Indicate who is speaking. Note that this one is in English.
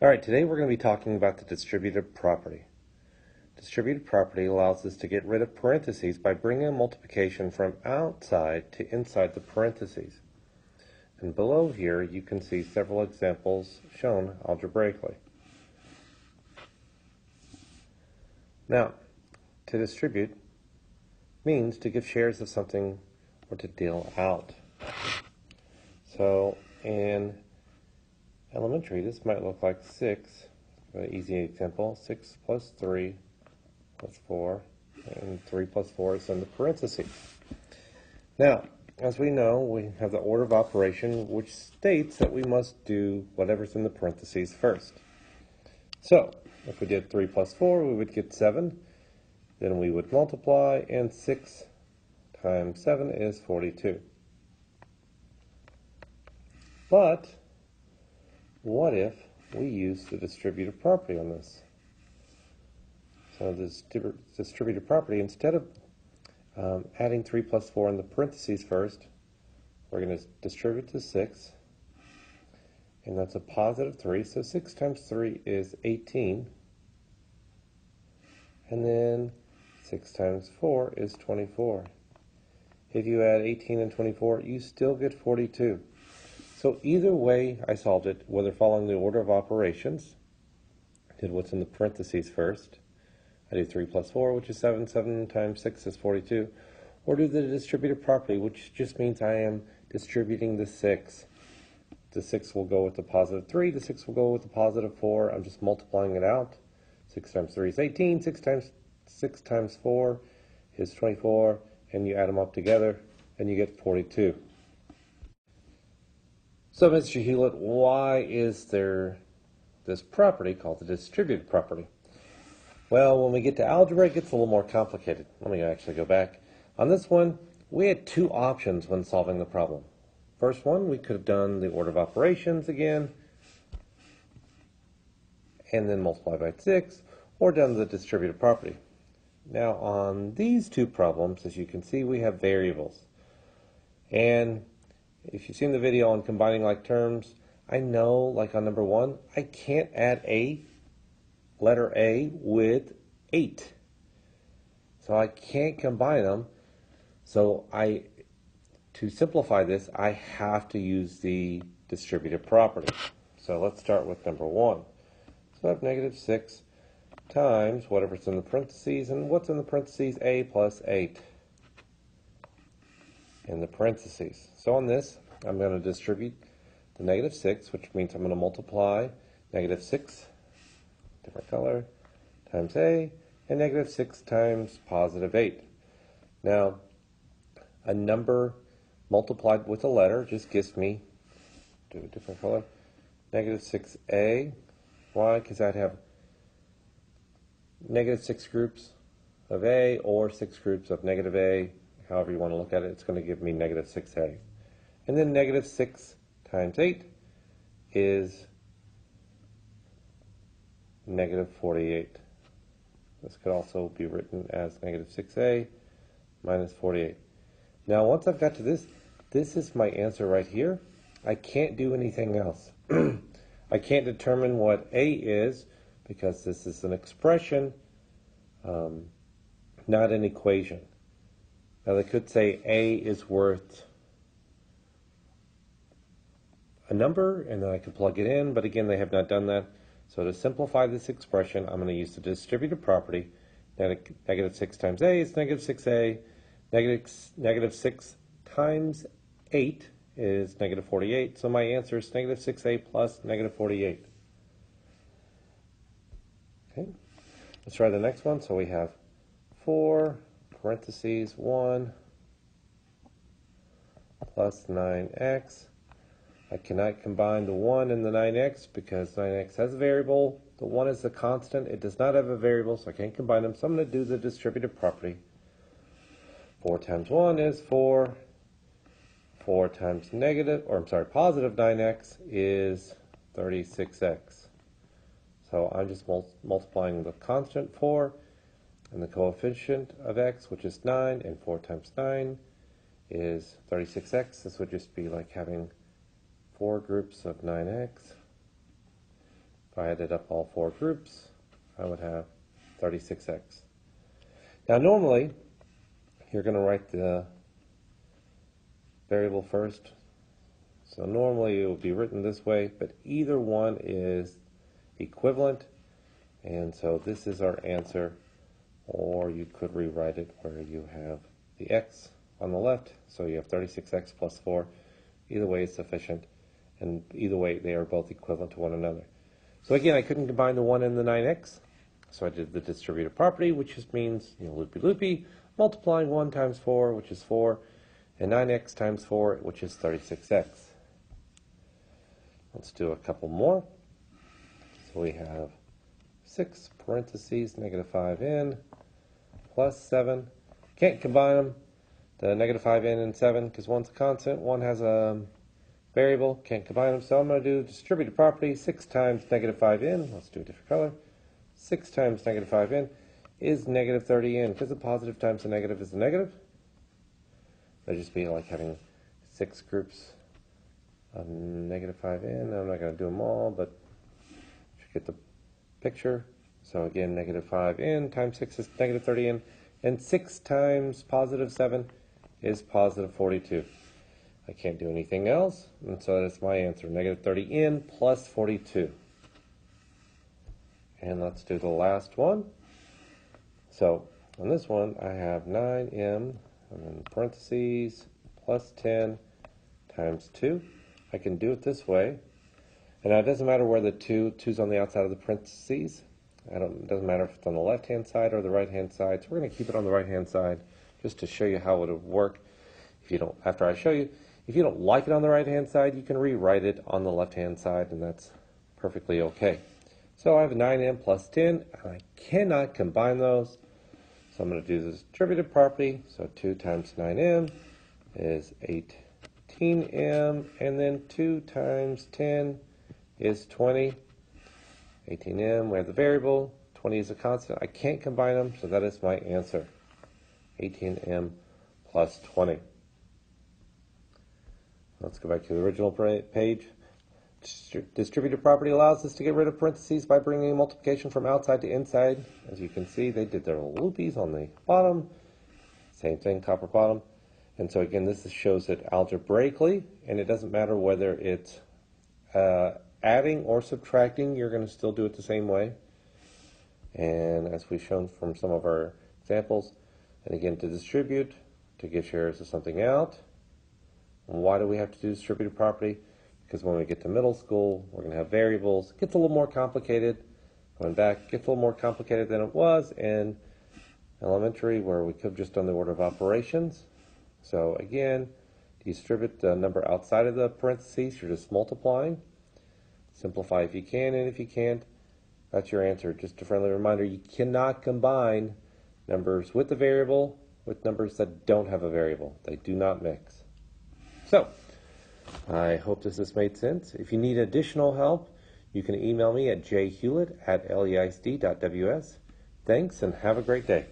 Speaker 1: All right, today we're going to be talking about the distributive property. Distributive property allows us to get rid of parentheses by bringing a multiplication from outside to inside the parentheses. And below here you can see several examples shown algebraically. Now, to distribute means to give shares of something or to deal out. So in elementary, this might look like 6, an easy example, 6 plus 3 plus 4, and 3 plus 4 is in the parentheses. Now, as we know, we have the order of operation which states that we must do whatever's in the parentheses first. So, if we did 3 plus 4, we would get 7, then we would multiply, and 6 times 7 is 42. But what if we use the distributive property on this? So this distributive property, instead of adding 3 plus 4 in the parentheses first, we're going to distribute to 6, and that's a positive 3, so 6 times 3 is 18, and then 6 times 4 is 24. If you add 18 and 24, you still get 42. So either way I solved it, whether following the order of operations, I did what's in the parentheses first, I do 3 plus 4, which is 7, 7 times 6 is 42, or do the distributive property, which just means I am distributing the 6. The 6 will go with the positive 3, the 6 will go with the positive 4, I'm just multiplying it out. 6 times 3 is 18, 6 times 4 is 24, and you add them up together, and you get 42. So, Mr. Hewlett, why is there this property called the distributive property? Well, when we get to algebra, it gets a little more complicated. Let me actually go back. On this one, we had two options when solving the problem. First one, we could have done the order of operations again, and then multiply by 6, or done the distributive property. Now, on these two problems, as you can see, we have variables. And if you've seen the video on combining like terms, I know, like on number 1, I can't add letter A with 8. So I can't combine them. So to simplify this, I have to use the distributive property. So let's start with number 1. So I have negative 6 times whatever's in the parentheses, and what's in the parentheses? A plus 8 in the parentheses. So on this, I'm going to distribute the negative 6, which means I'm going to multiply negative 6, different color, times A, and negative 6 times positive 8. Now, a number multiplied with a letter just gives me, do a different color, negative 6A. Why? Because I'd have negative 6 groups of A or 6 groups of negative A. However you want to look at it, it's going to give me negative 6A. And then negative 6 times 8 is negative 48. This could also be written as negative 6A minus 48. Now, once I've got to this is my answer right here. I can't do anything else. I can't determine what A is because this is an expression, not an equation. Now, they could say A is worth a number, and then I could plug it in, but again, they have not done that. So to simplify this expression, I'm going to use the distributive property. Negative 6 times A is negative 6A. Negative 6 times 8 is negative 48. So my answer is negative 6A plus negative 48. Okay, let's try the next one. So we have 4 parentheses 1 plus 9x. I cannot combine the 1 and the 9x because 9x has a variable. The 1 is a constant. It does not have a variable, so I can't combine them. So I'm going to do the distributive property. 4 times 1 is 4. 4 times positive 9x is 36x. So I'm just multiplying the constant 4 and the coefficient of x, which is 9, and 4 times 9 is 36x. This would just be like having 4 groups of 9x. if I added up all four groups, I would have 36x. Now normally, you're going to write the variable first. So normally it will be written this way, but either one is equivalent, and so this is our answer. Or you could rewrite it where you have the x on the left, so you have 36x plus 4. Either way is sufficient, and either way they are both equivalent to one another. So again, I couldn't combine the 1 and the 9x, so I did the distributive property, which just means, loopy-loopy, multiplying 1 times 4, which is 4, and 9x times 4, which is 36x. Let's do a couple more. So we have 6 parentheses, negative 5n, plus 7. Can't combine them, the negative 5n and 7, because one's a constant, one has a variable. Can't combine them, so I'm going to do distributive property. 6 times negative 5n, let's do a different color. 6 times negative 5n is negative 30n, because the positive times the negative is the negative. That'd just be like having 6 groups of negative 5n. I'm not going to do them all, but you should get the picture. So again, negative 5n times 6 is negative 30n, and 6 times positive 7 is positive 42. I can't do anything else, and so that's my answer, negative 30n plus 42. And let's do the last one. So on this one, I have 9m, and then parentheses, plus 10 times 2. I can do it this way. And now it doesn't matter where the 2's on the outside of the parentheses. It doesn't matter if it's on the left-hand side or the right-hand side. So we're going to keep it on the right-hand side just to show you how it would work. If you don't, after I show you, if you don't like it on the right-hand side, you can rewrite it on the left-hand side, and that's perfectly okay. So I have 9m plus 10, and I cannot combine those. So I'm going to do the distributive property. So 2 times 9m is 18m, and then 2 times 10 is 20. 18m, we have the variable, 20 is a constant. I can't combine them, so that is my answer. 18m plus 20. Let's go back to the original page. Distributive property allows us to get rid of parentheses by bringing multiplication from outside to inside. As you can see, they did their little loopies on the bottom. Same thing, top or bottom. And so again, this shows it algebraically, and it doesn't matter whether it's adding or subtracting, you're going to still do it the same way. And as we've shown from some of our examples, and again, to distribute, to give shares of something out. And why do we have to do distributive property? Because when we get to middle school, we're going to have variables. It gets a little more complicated. Going back, it gets a little more complicated than it was in elementary, where we could have just done the order of operations. So again, distribute the number outside of the parentheses, you're just multiplying. Simplify if you can, and if you can't, that's your answer. Just a friendly reminder, you cannot combine numbers with a variable with numbers that don't have a variable. They do not mix. So, I hope this has made sense. If you need additional help, you can email me at jhewlett@leisd.ws. Thanks, and have a great day.